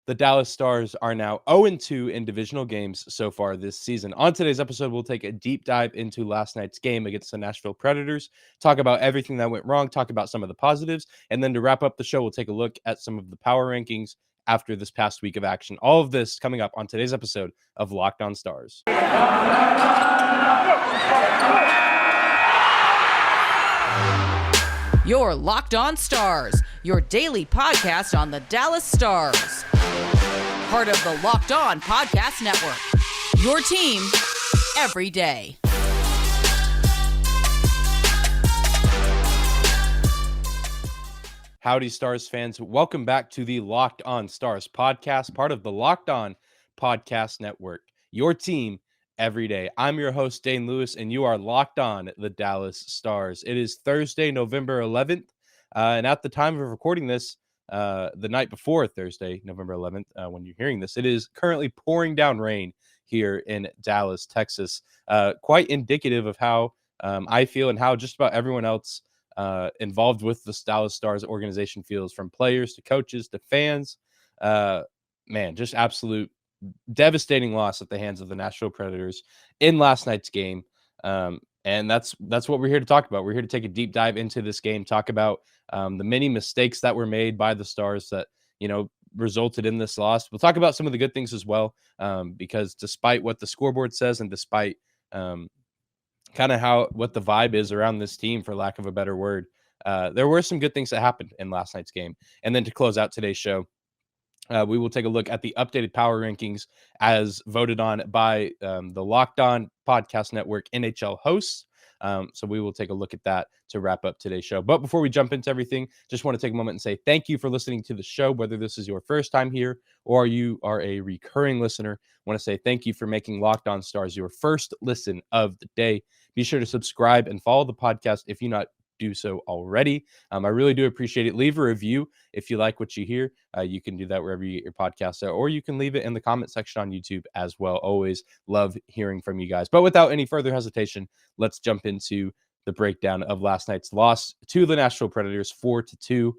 The Dallas Stars are now 0-2 in divisional games so far this season. On today's episode, we'll take a deep dive into last night's game against the Nashville Predators, talk about everything that went wrong, talk about some of the positives, and then to wrap up the show, we'll take a look at some of the power rankings after this past week of action. All of this coming up on today's episode of Locked On Stars. You're Locked On Stars, your daily podcast on the Dallas Stars. Part of the Locked On Podcast Network, your team every day. Howdy, Stars fans. Welcome back to the Locked On Stars podcast, part of the Locked On Podcast Network, your team every day. I'm your host, Dane Lewis, and you are locked on the Dallas Stars. It is Thursday, November 11th, and at the time of recording this, the night before Thursday, November 11th, when you're hearing this, it is currently pouring down rain here in Dallas, Texas. Quite indicative of how I feel and how just about everyone else involved with the Dallas Stars organization feels, from players to coaches to fans. Man, just absolute devastating loss at the hands of the Nashville Predators in last night's game. And that's what we're here to talk about. We're here to take a deep dive into this game, talk about the many mistakes that were made by the Stars that, resulted in this loss. We'll talk about some of the good things as well, because despite what the scoreboard says and despite kind of what the vibe is around this team, for lack of a better word, there were some good things that happened in last night's game. And then to close out today's show, we will take a look at the updated power rankings as voted on by the Locked On Podcast Network NHL hosts. So we will take a look at that to wrap up today's show. But before we jump into everything, just want to take a moment and say thank you for listening to the show, whether this is your first time here or you are a recurring listener. I want to say thank you for making Locked On Stars your first listen of the day. Be sure to subscribe and follow the podcast if you not do so already. I really do appreciate it. Leave a review if you like what you hear. You can do that wherever you get your podcasts at, or you can leave it in the comment section on YouTube as well. Always love hearing from you guys. But without any further hesitation, let's jump into the breakdown of last night's loss to the Nashville Predators, 4-2.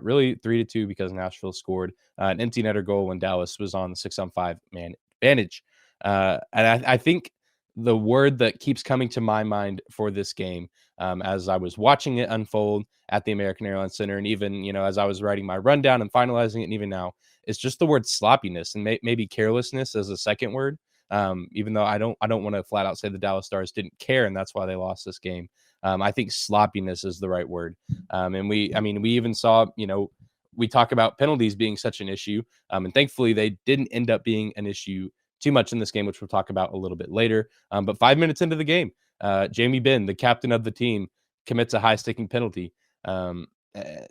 Really 3-2 because Nashville scored an empty netter goal when Dallas was on the 6-on-5 man advantage. And I think the word that keeps coming to my mind for this game, as I was watching it unfold at the American Airlines Center, and even, as I was writing my rundown and finalizing it, and even now, is just the word sloppiness and maybe carelessness as a second word. Even though I don't want to flat out say the Dallas Stars didn't care and that's why they lost this game. I think sloppiness is the right word. And we even saw, we talk about penalties being such an issue. And thankfully they didn't end up being an issue too much in this game, which we'll talk about a little bit later. But 5 minutes into the game, Jamie Benn, the captain of the team, commits a high-sticking penalty.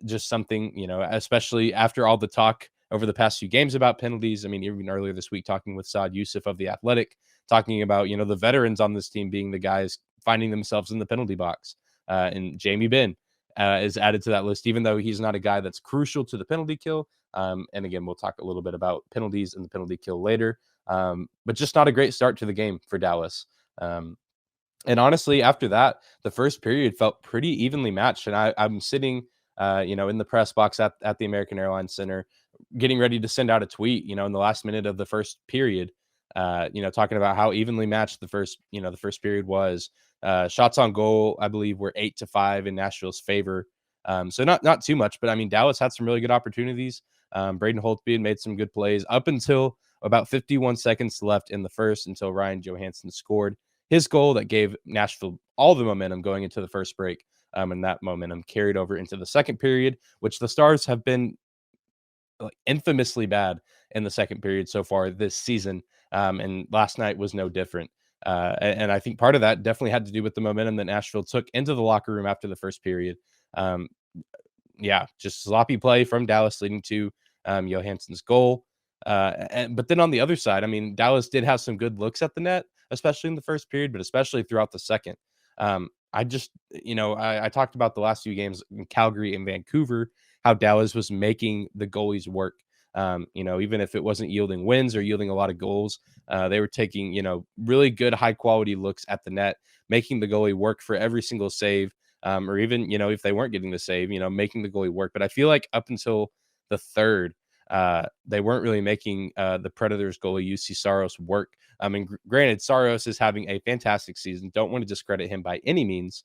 Just something, especially after all the talk over the past few games about penalties. I mean, even earlier this week, talking with Saad Youssef of The Athletic, talking about, the veterans on this team being the guys finding themselves in the penalty box. And Jamie Benn is added to that list, even though he's not a guy that's crucial to the penalty kill. And again, we'll talk a little bit about penalties and the penalty kill later. But just not a great start to the game for Dallas. And honestly, after that, the first period felt pretty evenly matched. And I'm sitting, in the press box at the American Airlines Center, getting ready to send out a tweet, in the last minute of the first period, talking about how evenly matched the first period was. Shots on goal, I believe, were 8-5 in Nashville's favor. So not too much, but I mean, Dallas had some really good opportunities. Braden Holtby had made some good plays up until about 51 seconds left in the first, until Ryan Johansson scored his goal that gave Nashville all the momentum going into the first break. And that momentum carried over into the second period, which the Stars have been infamously bad in the second period so far this season. And last night was no different. And I think part of that definitely had to do with the momentum that Nashville took into the locker room after the first period. Just sloppy play from Dallas leading to Johansson's goal. But then on the other side, I mean, Dallas did have some good looks at the net, especially in the first period, but especially throughout the second. I talked about the last few games in Calgary and Vancouver, how Dallas was making the goalies work. Even if it wasn't yielding wins or yielding a lot of goals, they were taking, really good high quality looks at the net, making the goalie work for every single save. Or even, if they weren't getting the save, making the goalie work. But I feel like up until the third, They weren't really making the Predators goalie UC Saros work. I mean, granted, Saros is having a fantastic season. Don't want to discredit him by any means,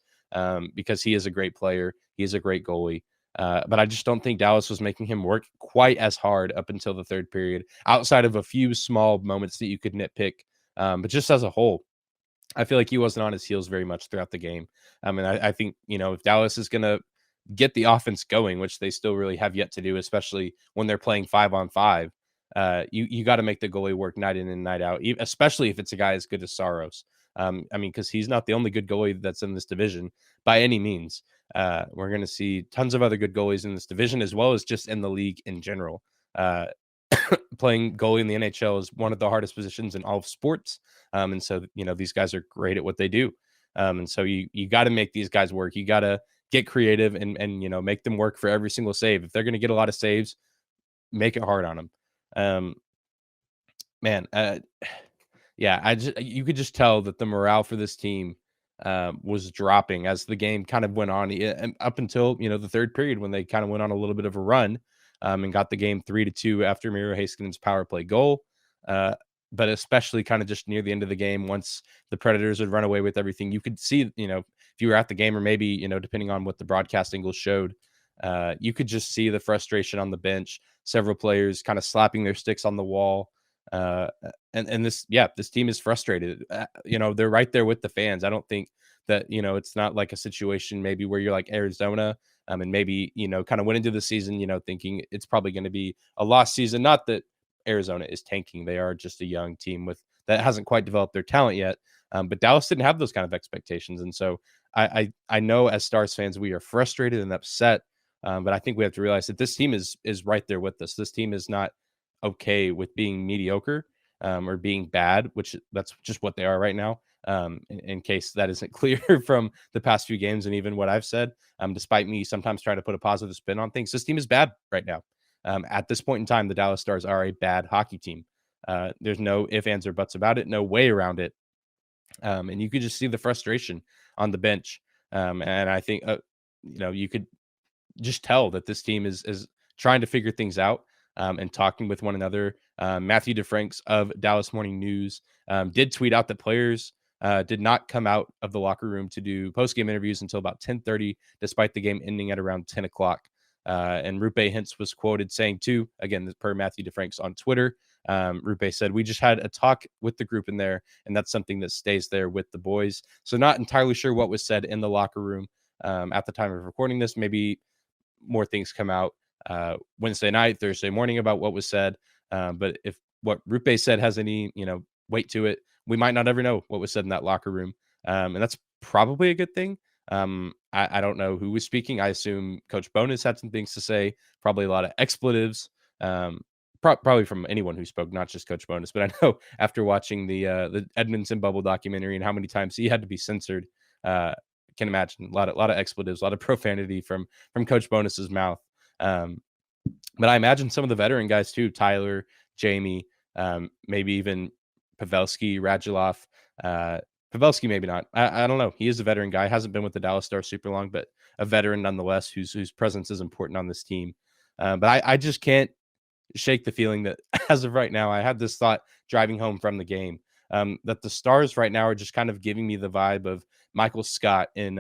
because he is a great player. He is a great goalie. But I just don't think Dallas was making him work quite as hard up until the third period, outside of a few small moments that you could nitpick. But just as a whole, I feel like he wasn't on his heels very much throughout the game. And I think, if Dallas is going to get the offense going, which they still really have yet to do, especially when they're playing 5-on-5, you got to make the goalie work night in and night out, especially if it's a guy as good as Saros. Because he's not the only good goalie that's in this division by any means. We're going to see tons of other good goalies in this division, as well as just in the league in general. Playing goalie in the NHL is one of the hardest positions in all of sports. And so, these guys are great at what they do. And so you got to make these guys work. You got to get creative and make them work for every single save. If they're going to get a lot of saves, make it hard on them. Yeah, you could just tell that the morale for this team was dropping as the game kind of went on, and up until the third period, when they kind of went on a little bit of a run, and got the game 3-2 after Miro Heiskanen power play goal. But especially kind of just near the end of the game, once the Predators would run away with everything, you could see, if you were at the game, or maybe, depending on what the broadcast angle showed, you could just see the frustration on the bench, several players kind of slapping their sticks on the wall. And this team is frustrated. They're right there with the fans. I don't think that, it's not like a situation maybe where you're like Arizona, and maybe, kind of went into the season, thinking it's probably going to be a lost season. Not that Arizona is tanking. They are just a young team that hasn't quite developed their talent yet. But Dallas didn't have those kind of expectations. And so I know as Stars fans, we are frustrated and upset. But I think we have to realize that this team is right there with us. This team is not okay with being mediocre, or being bad, which that's just what they are right now. In case that isn't clear from the past few games and even what I've said, despite me sometimes trying to put a positive spin on things, this team is bad right now. At this point in time, the Dallas Stars are a bad hockey team. There's no ifs, ands, or buts about it, no way around it. And you could just see the frustration on the bench. And I think, you could just tell that this team is trying to figure things out, and talking with one another. Matthew DeFranks of Dallas Morning News did tweet out that players did not come out of the locker room to do post-game interviews until about 10:30, despite the game ending at around 10 o'clock. And Roope Hintz was quoted saying, too, again, per Matthew DeFranks on Twitter, Roope said, "We just had a talk with the group in there, and that's something that stays there with the boys." So not entirely sure what was said in the locker room at the time of recording this. Maybe more things come out Wednesday night, Thursday morning about what was said. But if what Roope said has any, weight to it, we might not ever know what was said in that locker room. And that's probably a good thing. I don't know who was speaking. I assume Coach Bowness had some things to say, probably a lot of expletives, probably from anyone who spoke, not just Coach Bowness. But I know after watching the Edmonton Bubble documentary and how many times he had to be censored, can imagine a lot of expletives, a lot of profanity from Coach Bowness's mouth. But I imagine some of the veteran guys too, Tyler, Jamie, maybe even Pavelski, Radulov. Pavelski, maybe not. I don't know. He is a veteran guy. Hasn't been with the Dallas Stars super long, but a veteran nonetheless, whose presence is important on this team. But I just can't shake the feeling that as of right now, I had this thought driving home from the game, that the Stars right now are just kind of giving me the vibe of Michael Scott in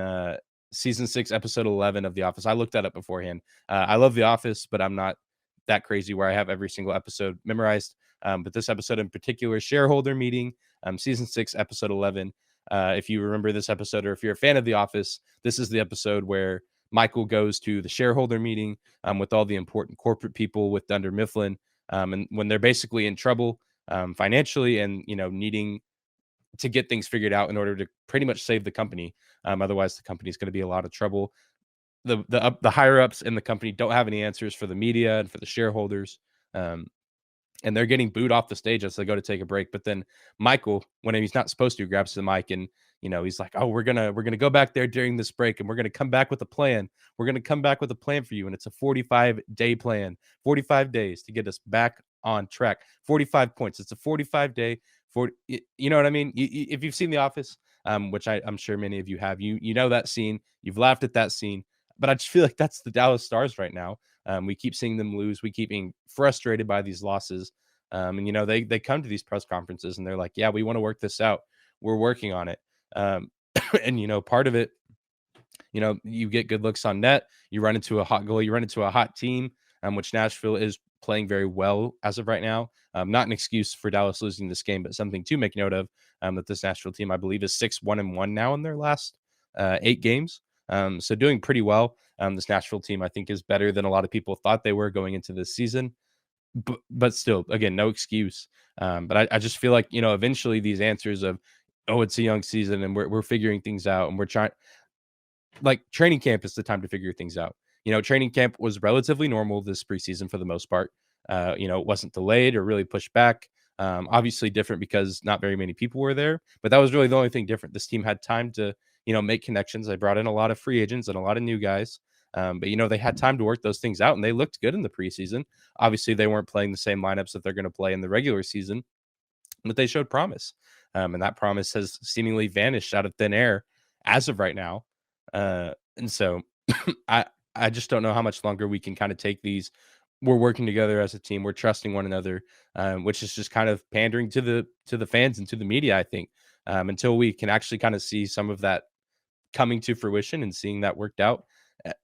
season 6, episode 11 of The Office. I looked that up beforehand. I love The Office, but I'm not that crazy where I have every single episode memorized. But this episode in particular, shareholder meeting, season 6, episode 11. If you remember this episode, or if you're a fan of The Office, this is the episode where Michael goes to the shareholder meeting with all the important corporate people with Dunder Mifflin, and when they're basically in trouble financially and needing to get things figured out in order to pretty much save the company. Otherwise, the company is going to be a lot of trouble. The higher ups in the company don't have any answers for the media and for the shareholders. And they're getting booed off the stage as they go to take a break. But then Michael, when he's not supposed to, grabs the mic and he's like, "Oh, we're gonna go back there during this break, and we're gonna come back with a plan. We're gonna come back with a plan for you, and it's a 45-day plan, 45 days to get us back on track. 45 points. It's a 45-day. You know what I mean? If you've seen The Office, which I'm sure many of you have, you know that scene. You've laughed at that scene. But I just feel like that's the Dallas Stars right now. We keep seeing them lose. We keep being frustrated by these losses. And, they come to these press conferences and they're like, yeah, we want to work this out. We're working on it. And, part of it, you get good looks on net. You run into a hot goal. You run into a hot team, which Nashville is playing very well as of right now. Not an excuse for Dallas losing this game, but something to make note of, that this Nashville team, I believe, is 6-1-1 now in their last 8 games. So doing pretty well. This Nashville team, I think, is better than a lot of people thought they were going into this season. But still, again, no excuse. But I just feel like, eventually these answers of, oh, it's a young season and we're figuring things out and we're trying, like, training camp is the time to figure things out. Training camp was relatively normal this preseason for the most part. It wasn't delayed or really pushed back. Obviously different because not very many people were there, but that was really the only thing different. This team had time to, make connections. They brought in a lot of free agents and a lot of new guys. But they had time to work those things out and they looked good in the preseason. Obviously, they weren't playing the same lineups that they're going to play in the regular season, but they showed promise. And that promise has seemingly vanished out of thin air as of right now. And so I just don't know how much longer we can kind of take these. We're working together as a team. We're trusting one another, which is just kind of pandering to the fans and to the media, I think, until we can actually kind of see some of that coming to fruition and seeing that worked out.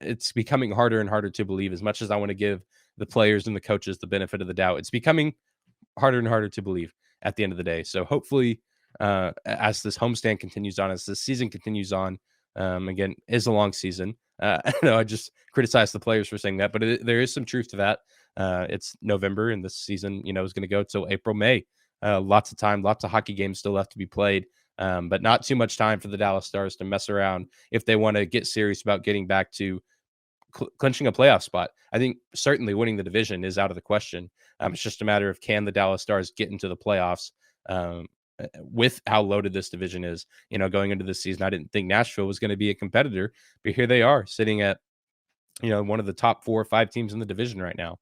It's becoming harder and harder to believe. As much as I want to give the players and the coaches the benefit of the doubt, it's becoming harder and harder to believe at the end of the day. So hopefully, as this homestand continues on, as this season continues on, again, is a long season. I know I just criticized the players for saying that, but there is some truth to that. It's November and this season, is going to go till April, May. Lots of time, lots of hockey games still left to be played, but not too much time for the Dallas Stars to mess around if they want to get serious about getting back to clinching a playoff spot. I think certainly winning the division is out of the question. It's just a matter of, can the Dallas Stars get into the playoffs with how loaded this division is. Going into this season, I didn't think Nashville was going to be a competitor, but here they are sitting at, one of the top 4 or 5 teams in the division right now.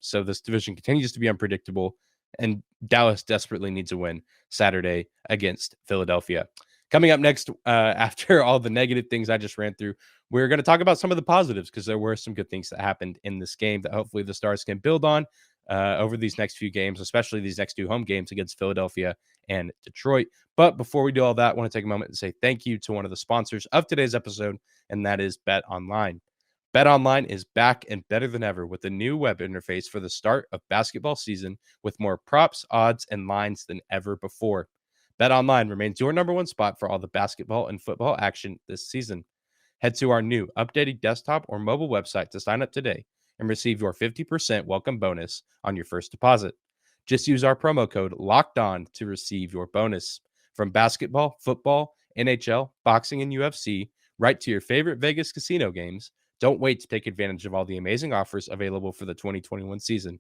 So this division continues to be unpredictable, and Dallas desperately needs a win Saturday against Philadelphia. Coming up next, after all the negative things I just ran through, we're going to talk about some of the positives, because there were some good things that happened in this game that hopefully the Stars can build on over these next few games, especially these next 2 home games against Philadelphia and Detroit. But before we do all that, I want to take a moment and say thank you to one of the sponsors of today's episode, and that is BetOnline. BetOnline is back and better than ever with a new web interface for the start of basketball season, with more props, odds, and lines than ever before. BetOnline remains your number one spot for all the basketball and football action this season. Head to our new updated desktop or mobile website to sign up today and receive your 50% welcome bonus on your first deposit. Just use our promo code LOCKEDON to receive your bonus. From basketball, football, NHL, boxing, and UFC, right to your favorite Vegas casino games, don't wait to take advantage of all the amazing offers available for the 2021 season.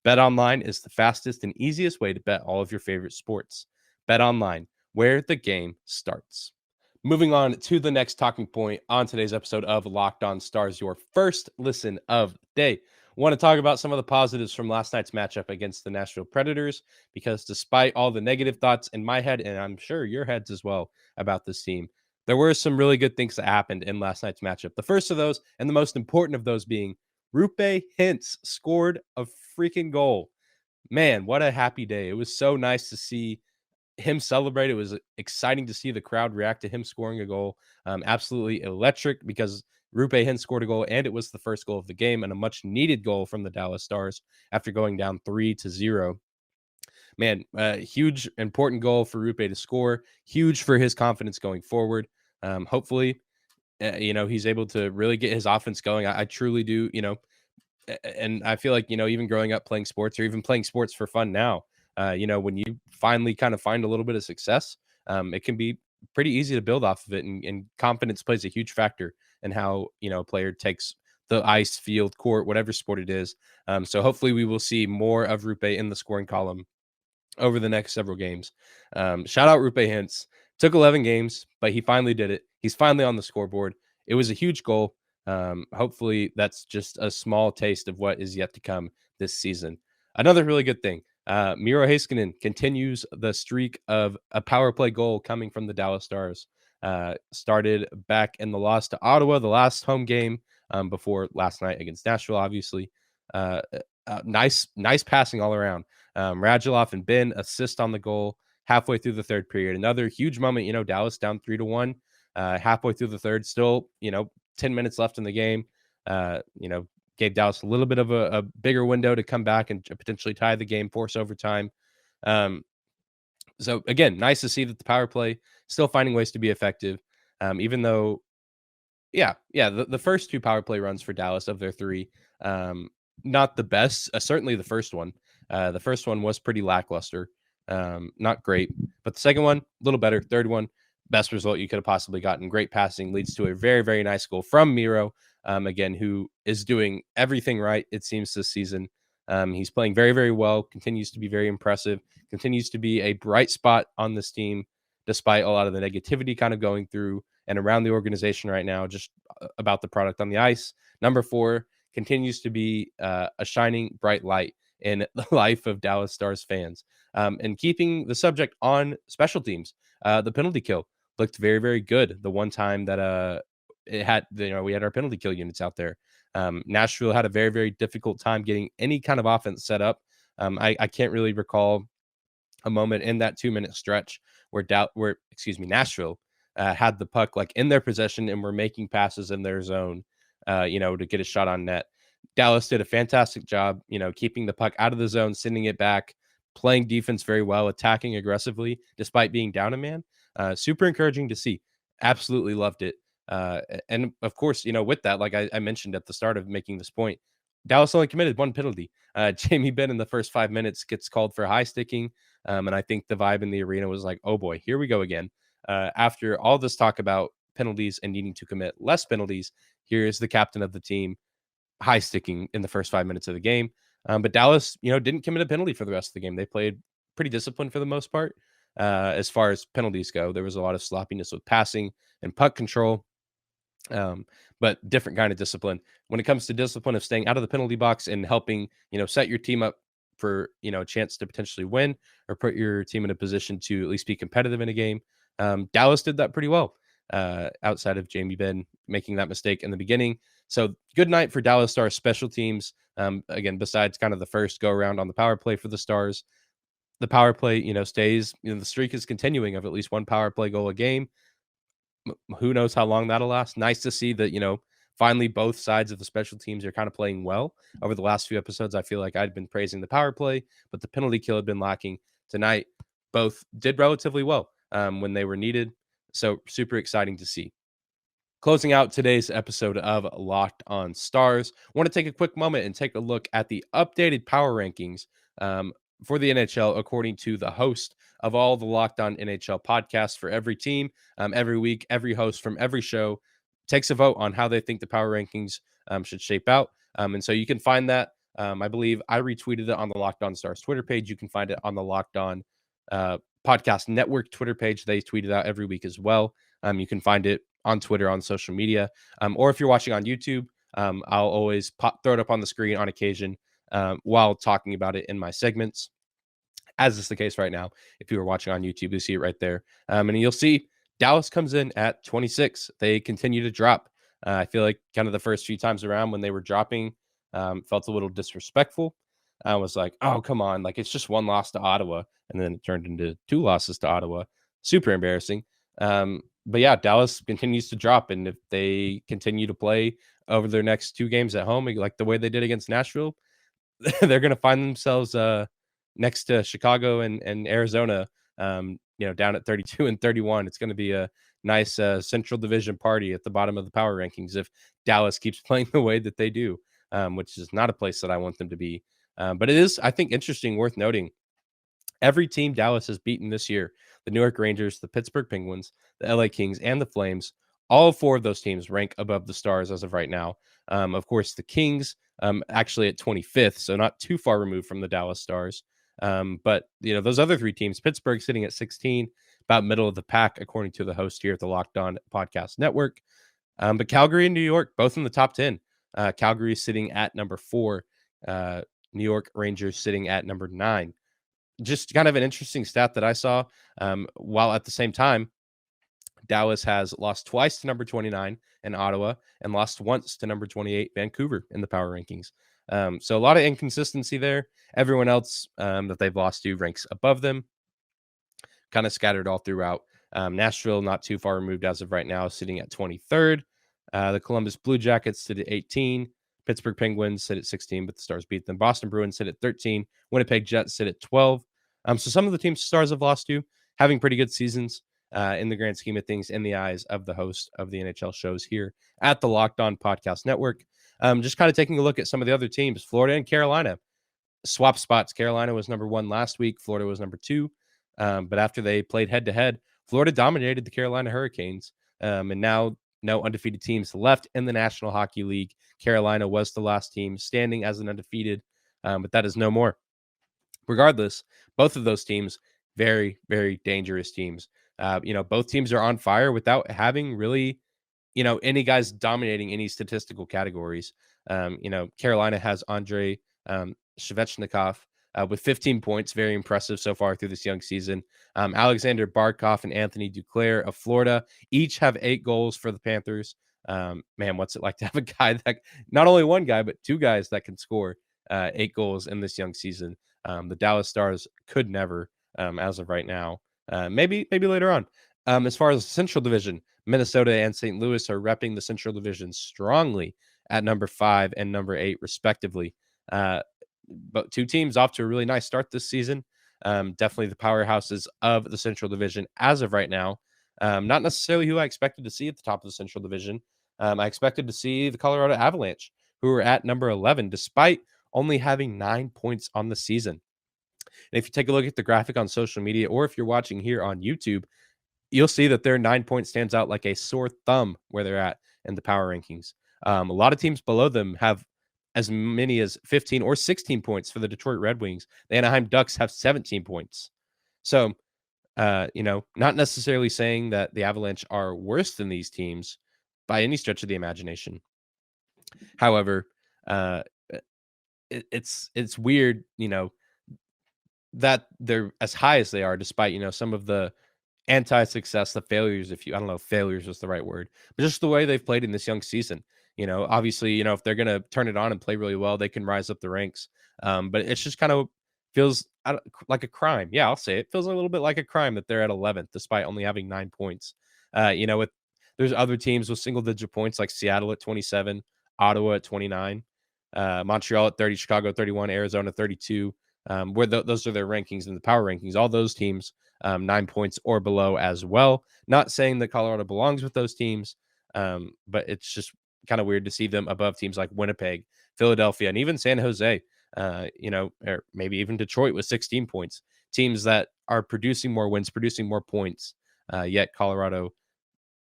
BetOnline is the fastest and easiest way to bet all of your favorite sports. BetOnline, where the game starts. Moving on to the next talking point on today's episode of Locked On Stars, your first listen of the day. I want to talk about some of the positives from last night's matchup against the Nashville Predators, because despite all the negative thoughts in my head, and I'm sure your heads as well about this team, there were some really good things that happened in last night's matchup. The first of those, and the most important of those, being Roope Hintz scored a freaking goal. Man, what a happy day. It was so nice to see him celebrate. It was exciting to see the crowd react to him scoring a goal. Absolutely electric, because Roope Hintz scored a goal, and it was the first goal of the game, and a much needed goal from the Dallas Stars after going down 3-0. Man, huge, important goal for Roope to score. Huge for his confidence going forward. Hopefully, he's able to really get his offense going. I truly do, and I feel like, even growing up playing sports, or even playing sports for fun now, when you finally kind of find a little bit of success, it can be pretty easy to build off of it. And confidence plays a huge factor in how, a player takes the ice, field, court, whatever sport it is. So hopefully we will see more of Roope in the scoring column over the next several games. Shout out Roope Hintz. Took 11 games, but he finally did it. He's finally on the scoreboard. It was a huge goal. Hopefully that's just a small taste of what is yet to come this season. Another really good thing, Miro Heiskanen continues the streak of a power play goal coming from the Dallas Stars. Started back in the loss to Ottawa, the last home game before last night against Nashville, obviously. Nice passing all around. Radulov and Ben assist on the goal halfway through the third period. Another huge moment, Dallas down 3-1, halfway through the third, still, 10 minutes left in the game. Gave Dallas a little bit of a bigger window to come back and potentially tie the game, force overtime. So again, nice to see that the power play still finding ways to be effective. Even though, the first two power play runs for Dallas of their three, not the best. Certainly the first one. The first one was pretty lackluster, not great. But the second one, a little better. Third one, best result you could have possibly gotten. Great passing leads to a very, very nice goal from Miro. Again, who is doing everything right, it seems, this season. He's playing very, very well, continues to be very impressive, continues to be a bright spot on this team, despite a lot of the negativity kind of going through and around the organization right now, just about the product on the ice. Number 4 continues to be a shining bright light in the life of Dallas Stars fans. And keeping the subject on special teams, the penalty kill looked very, very good. The one time that it had, we had our penalty kill units out there. Nashville had a very, very difficult time getting any kind of offense set up. I can't really recall a moment in that 2-minute stretch where Nashville had the puck like in their possession and were making passes in their zone, to get a shot on net. Dallas did a fantastic job, keeping the puck out of the zone, sending it back, playing defense very well, attacking aggressively despite being down a man. Super encouraging to see. Absolutely loved it. And of course, with that, like I mentioned at the start of making this point, Dallas only committed one penalty. Jamie Benn in the first 5 minutes gets called for high sticking. And I think the vibe in the arena was like, oh boy, here we go again. After all this talk about penalties and needing to commit less penalties, here's the captain of the team high sticking in the first 5 minutes of the game. But Dallas, didn't commit a penalty for the rest of the game. They played pretty disciplined for the most part. As far as penalties go, there was a lot of sloppiness with passing and puck control. But different kind of discipline. When it comes to discipline of staying out of the penalty box and helping, set your team up for, a chance to potentially win or put your team in a position to at least be competitive in a game. Dallas did that pretty well, outside of Jamie Benn making that mistake in the beginning. So good night for Dallas Stars special teams. Again, besides kind of the first go around on the power play for the Stars, the power play, stays, the streak is continuing of at least one power play goal a game. Who knows how long that'll last. Nice to see that, finally both sides of the special teams are kind of playing well. Over the last few episodes, I feel like I'd been praising the power play, but the penalty kill had been lacking. Tonight, both did relatively well when they were needed. So super exciting to see. Closing out today's episode of Locked on Stars, I want to take a quick moment and take a look at the updated power rankings for the NHL, according to the host of all the Locked on NHL podcasts for every team. Every week, every host from every show takes a vote on how they think the power rankings should shape out. And so you can find that. I believe I retweeted it on the Locked on Stars Twitter page. You can find it on the Locked on Podcast Network Twitter page. They tweet it out every week as well. You can find it on Twitter, on social media, or if you're watching on YouTube, I'll always throw it up on the screen on occasion while talking about it in my segments, as is the case right now. If you were watching on YouTube, you see it right there. And you'll see Dallas comes in at 26. They continue to drop. I feel like kind of the first few times around when they were dropping felt a little disrespectful. I was like, oh, come on. Like, it's just one loss to Ottawa. And then it turned into 2 losses to Ottawa. Super embarrassing. But yeah, Dallas continues to drop. And if they continue to play over their next 2 games at home, like the way they did against Nashville, they're going to find themselves next to Chicago and Arizona, down at 32 and 31. It's going to be a nice Central Division party at the bottom of the power rankings if Dallas keeps playing the way that they do, which is not a place that I want them to be. But it is, I think, interesting, worth noting. Every team Dallas has beaten this year, the New York Rangers, the Pittsburgh Penguins, the LA Kings, and the Flames, all 4 of those teams rank above the Stars as of right now. Of course, the Kings actually at 25th, so not too far removed from the Dallas Stars. But, those other 3 teams, Pittsburgh sitting at 16, about middle of the pack, according to the host here at the Locked On Podcast Network. But Calgary and New York, both in the top 10. Calgary sitting at number 4, New York Rangers sitting at number 9. Just kind of an interesting stat that I saw, while at the same time, Dallas has lost twice to number 29 in Ottawa and lost once to number 28 Vancouver in the power rankings. So a lot of inconsistency there. Everyone else that they've lost to ranks above them, kind of scattered all throughout. Nashville, not too far removed as of right now, sitting at 23rd. The Columbus Blue Jackets sit at 18. Pittsburgh Penguins sit at 16, but the Stars beat them. Boston Bruins sit at 13. Winnipeg Jets sit at 12. So some of the teams the Stars have lost to, having pretty good seasons in the grand scheme of things, in the eyes of the host of the NHL shows here at the Locked On Podcast Network. Just kind of taking a look at some of the other teams, Florida and Carolina. Swap spots. Carolina was number 1 last week. Florida was number 2. But after they played head-to-head, Florida dominated the Carolina Hurricanes. And now no undefeated teams left in the National Hockey League. Carolina was the last team standing as an undefeated, but that is no more. Regardless, both of those teams, very, very dangerous teams. Both teams are on fire without having really, any guys dominating any statistical categories. Carolina has Andrei Shvechnikov with 15 points, very impressive so far through this young season. Alexander Barkov and Anthony Duclair of Florida each have 8 goals for the Panthers. Man, what's it like to have a guy that, not only one guy, but 2 guys that can score 8 goals in this young season? The Dallas Stars could never, as of right now. Maybe later on. As far as the Central Division, Minnesota and St. Louis are repping the Central Division strongly at number 5 and number 8, respectively. But 2 teams off to a really nice start this season. Definitely the powerhouses of the Central Division as of right now. Not necessarily who I expected to see at the top of the Central Division. I expected to see the Colorado Avalanche, who are at number 11, despite only having 9 points on the season. And if you take a look at the graphic on social media, or if you're watching here on YouTube, you'll see that their 9 point stands out like a sore thumb where they're at in the power rankings. A lot of teams below them have as many as 15 or 16 points. For the Detroit Red Wings, the Anaheim Ducks have 17 points. So, not necessarily saying that the Avalanche are worse than these teams by any stretch of the imagination. However, it's weird, that they're as high as they are, despite, some of the anti-success, the failures, I don't know if failures is the right word, but just the way they've played in this young season. Obviously, if they're going to turn it on and play really well, they can rise up the ranks. But it's just kind of feels like a crime. Yeah, I'll say it feels a little bit like a crime that they're at 11th, despite only having 9 points. There's other teams with single-digit points like Seattle at 27, Ottawa at 29, Montreal at 30, Chicago at 31, Arizona 32. Where those are their rankings in the power rankings. All those teams 9 points or below as well. Not saying that Colorado belongs with those teams, but it's just kind of weird to see them above teams like Winnipeg, Philadelphia, and even San Jose, or maybe even Detroit with 16 points. Teams that are producing more wins, producing more points, yet Colorado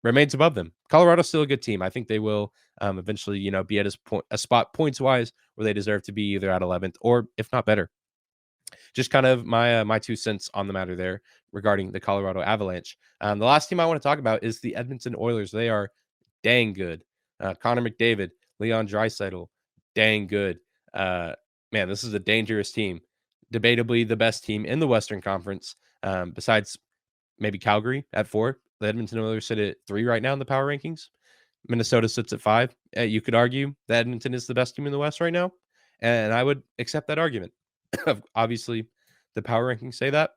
remains above them. Colorado's still a good team. I think they will eventually, be at a spot points-wise where they deserve to be either at 11th or, if not better. Just kind of my 2 cents on the matter there regarding the Colorado Avalanche. The last team I want to talk about is the Edmonton Oilers. They are dang good. Connor McDavid, Leon Draisaitl, dang good. Man, this is a dangerous team. Debatably the best team in the Western Conference, besides maybe Calgary at 4. The Edmonton Oilers sit at 3 right now in the power rankings. Minnesota sits at 5. You could argue that Edmonton is the best team in the West right now, and I would accept that argument. Obviously, the power rankings say that.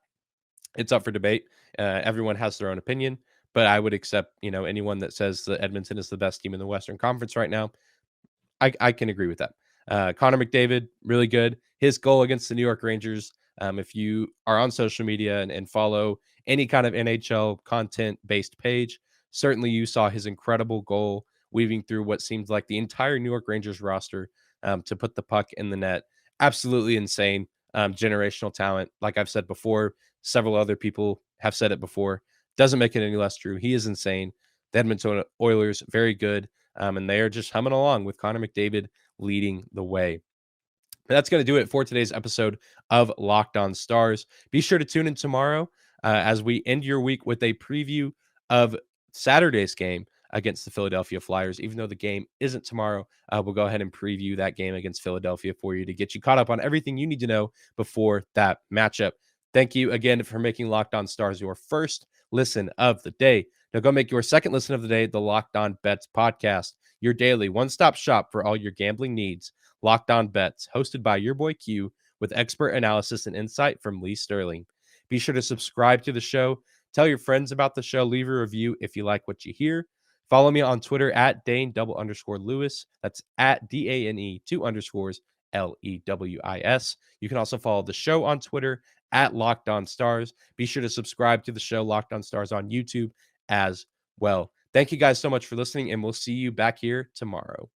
It's up for debate. Everyone has their own opinion, but I would accept, anyone that says that Edmonton is the best team in the Western Conference right now. I can agree with that. Connor McDavid, really good. His goal against the New York Rangers, if you are on social media and follow any kind of NHL content-based page, certainly you saw his incredible goal weaving through what seemed like the entire New York Rangers roster to put the puck in the net. Absolutely insane. Generational talent. Like I've said before, several other people have said it before. Doesn't make it any less true. He is insane. The Edmonton Oilers, very good. And they are just humming along with Connor McDavid leading the way. That's going to do it for today's episode of Locked On Stars. Be sure to tune in tomorrow as we end your week with a preview of Saturday's game against the Philadelphia Flyers. Even though the game isn't tomorrow, we'll go ahead and preview that game against Philadelphia for you to get you caught up on everything you need to know before that matchup. Thank you again for making Locked On Stars your first listen of the day. Now go make your second listen of the day the Locked On Bets podcast, your daily one-stop shop for all your gambling needs. Locked On Bets, hosted by your boy Q, with expert analysis and insight from Lee Sterling. Be sure to subscribe to the show, tell your friends about the show, leave a review if you like what you hear. Follow me on Twitter at Dane_Lewis. That's at DANE 2_LEWIS. You can also follow the show on Twitter at Locked On Stars. Be sure to subscribe to the show Locked On Stars on YouTube as well. Thank you guys so much for listening, and we'll see you back here tomorrow.